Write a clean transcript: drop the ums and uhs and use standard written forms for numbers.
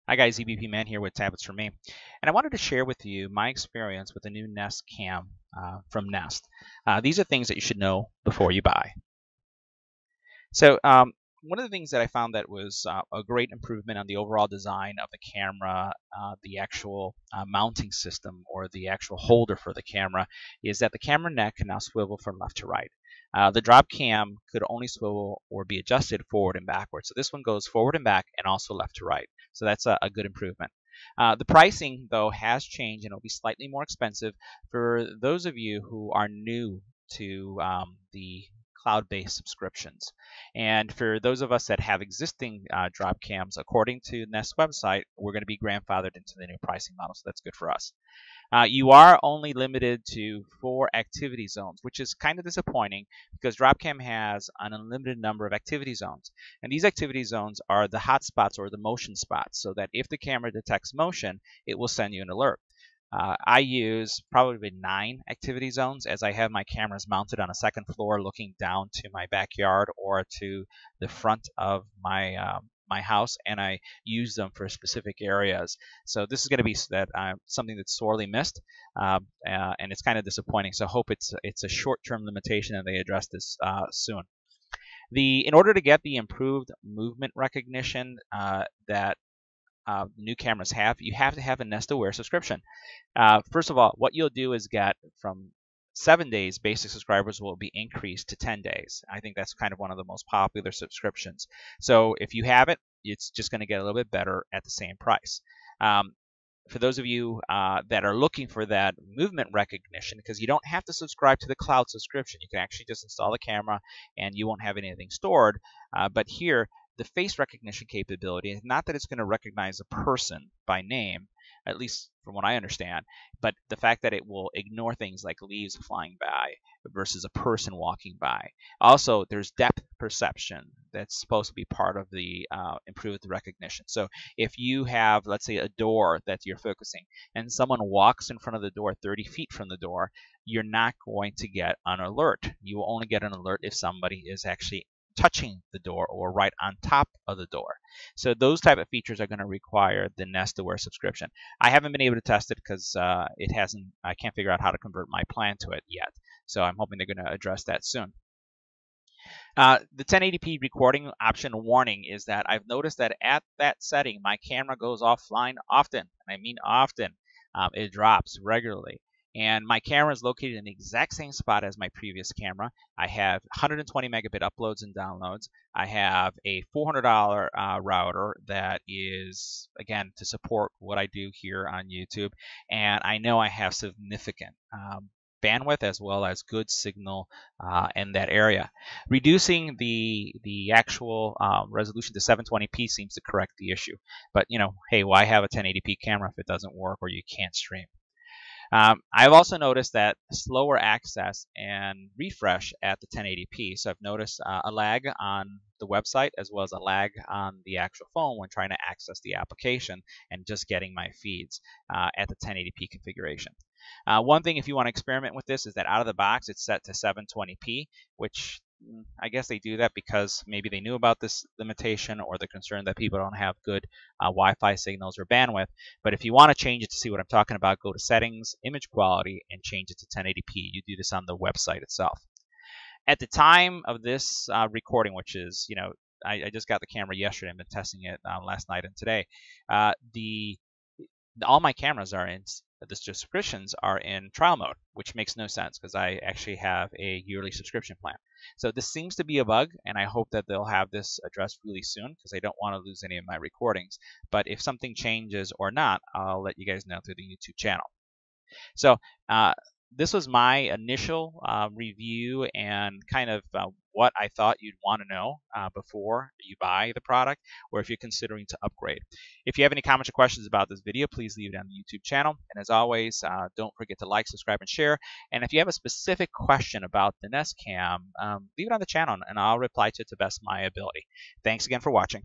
Hi guys, EBPMAN here with Tablets for Me, and I wanted to share with you my experience with the new Nest Cam from Nest. These are things that you should know before you buy. So one of the things that I found that was a great improvement on the overall design of the camera, the actual mounting system or the actual holder for the camera, is that the camera neck can now swivel from left to right. The drop cam could only swivel or be adjusted forward and backwards. So this one goes forward and back and also left to right. So that's a good improvement. The pricing, though, has changed and it'll be slightly more expensive for those of you who are new to the cloud-based subscriptions. And for those of us that have existing drop cams, according to Nest's website, we're going to be grandfathered into the new pricing model, so that's good for us. You are only limited to 4 activity zones, which is kind of disappointing because Dropcam has an unlimited number of activity zones. And these activity zones are the hot spots or the motion spots, so that if the camera detects motion, it will send you an alert. I use probably 9 activity zones as I have my cameras mounted on a second floor looking down to my backyard or to the front of my house, and I use them for specific areas. So this is going to be something that's sorely missed, and it's kind of disappointing. So I hope it's a short-term limitation and they address this soon. In order to get the improved movement recognition that new cameras have, you have to have a Nest Aware subscription. First of all, what you'll do is get from 7 days basic subscribers will be increased to 10 days. I think that's kind of one of the most popular subscriptions. So if you have it, it's just going to get a little bit better at the same price. For those of you that are looking for that movement recognition, because you don't have to subscribe to the cloud subscription, you can actually just install the camera and you won't have anything stored. But here, the face recognition capability is not that it's going to recognize a person by name, at least from what I understand, but the fact that it will ignore things like leaves flying by versus a person walking by. Also, there's depth perception that's supposed to be part of the improved recognition. So if you have, let's say, a door that you're focusing and someone walks in front of the door 30 feet from the door, you're not going to get an alert. You will only get an alert if somebody is actually touching the door or right on top of the door. So those type of features are going to require the Nest Aware subscription. I haven't been able to test it because I can't figure out how to convert my plan to it yet. So I'm hoping they're going to address that soon. The 1080p recording option warning is that I've noticed that at that setting, my camera goes offline often, and I mean often. It drops regularly. And my camera is located in the exact same spot as my previous camera. I have 120 megabit uploads and downloads. I have a $400 router that is, again, to support what I do here on YouTube. And I know I have significant bandwidth as well as good signal in that area. Reducing the actual resolution to 720p seems to correct the issue. But, hey, why have a 1080p camera if it doesn't work or you can't stream? I've also noticed that slower access and refresh at the 1080p. So I've noticed a lag on the website as well as a lag on the actual phone when trying to access the application and just getting my feeds at the 1080p configuration. One thing, if you want to experiment with this, is that out of the box it's set to 720p, which I guess they do that because maybe they knew about this limitation or they're concerned that people don't have good Wi-Fi signals or bandwidth. But if you want to change it to see what I'm talking about, go to Settings, Image Quality, and change it to 1080p. You do this on the website itself. At the time of this recording, which is, I just got the camera yesterday. I've been testing it last night and today. All my cameras are in the subscriptions are in trial mode, which makes no sense because I actually have a yearly subscription plan. So this seems to be a bug, and I hope that they'll have this addressed really soon because I don't want to lose any of my recordings. But if something changes or not, I'll let you guys know through the YouTube channel. So this was my initial review and kind of what I thought you'd want to know before you buy the product or if you're considering to upgrade. If you have any comments or questions about this video, please leave it on the YouTube channel. And as always, don't forget to like, subscribe, and share. And if you have a specific question about the Nest Cam, leave it on the channel and I'll reply to it to the best of my ability. Thanks again for watching.